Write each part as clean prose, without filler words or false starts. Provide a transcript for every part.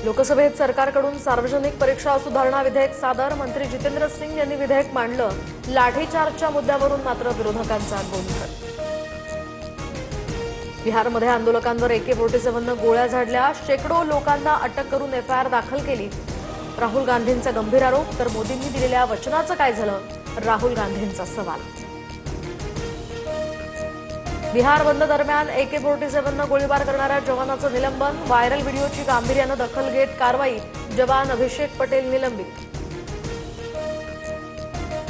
लोकसभेत सरकारकडून सार्वजनिक परीक्षा सुधारणा विधेयक सादर। मंत्री जितेंद्र सिंग यांनी विधेयक मांडलं। लाठीचार्जच्या मुद्द्यावरून मात्र विरोधकांचा गोंधळ। बिहारमध्ये आंदोलकांवर AK-47 गोळ्या झाडल्या। शेकडो लोकांना अटक करून FIR दाखल केली। राहुल गांधींचा गंभीर आरोप, तर मोदींनी दिलेल्या वचनाचं काय झालं? राहुल गांधींचा सवाल। बिहार बंद दरम्यान AK-47 गोळीबार करणाऱ्या जवानाचं निलंबन। व्हायरल व्हिडिओची गांभीर्यानं दखल घेत कारवाई। जवान अभिषेक पटेल निलंबित।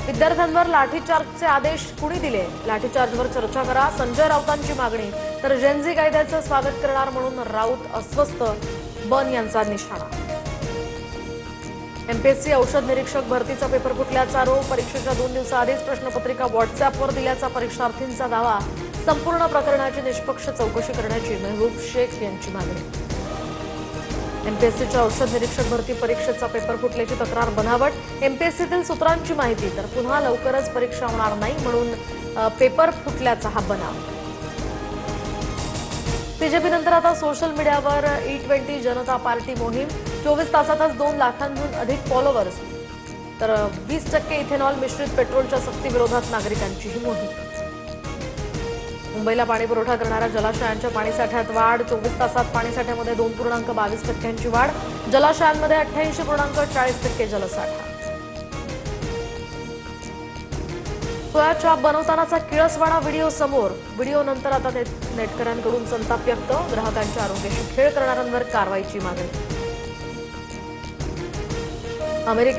विद्यार्थ्यांवर लाठीचार्जचे आदेश कुणी दिले? लाठीचार्जवर चर्चा करा, संजय राऊतांची मागणी। तर जेनझी कायद्याचं स्वागत करणार म्हणून राऊत अस्वस्थ। बन यांचा निशाणा। MPSC औषध निरीक्षक भरतीचा पेपर फुटल्याचा आरोप। परीक्षेच्या 2 दिवसाआधीच प्रश्नपत्रिका व्हॉट्सअॅपवर दिल्याचा परीक्षार्थींचा दावा। संपूर्ण प्रकरणाची निष्पक्ष चौकशी करण्याची मेहबूब शेख यांची मागणी। MPSCच्या औषध निरीक्षक भरती परीक्षेचा पेपर फुटल्याची तक्रार बनावट। MPSCतील सूत्रांची माहिती, तर पुन्हा लवकरच परीक्षा होणार नाही म्हणून पेपर फुटल्याचा हा बनाव। BJP नंतर आता सोशल मीडियावर E20 जनता पार्टी मोहीम। 24 तासातच 2 लाखांहून अधिक फॉलोअर्स। तर 20% इथेनॉल मिश्रित पेट्रोलच्या सक्तीविरोधात नागरिकांची ही मोहीम। मुंबईला पाणी पुरवठा करणाऱ्या जलाशयांच्या पाणीसाठ्यात वाढ। 24 तासात पाणीसाठ्यामध्ये 2.22% वाढ। जलाशयांमध्ये 88.40% जलसाठा। सोया चाप बनवतानाचा किळसवाणा व्हिडिओ समोर। व्हिडिओ नंतर आता नेटकऱ्यांकडून संताप व्यक्त। ग्राहकांच्या आरोग्याशी खेळ करणाऱ्यांवर कारवाईची मागणी। अमेरिकेत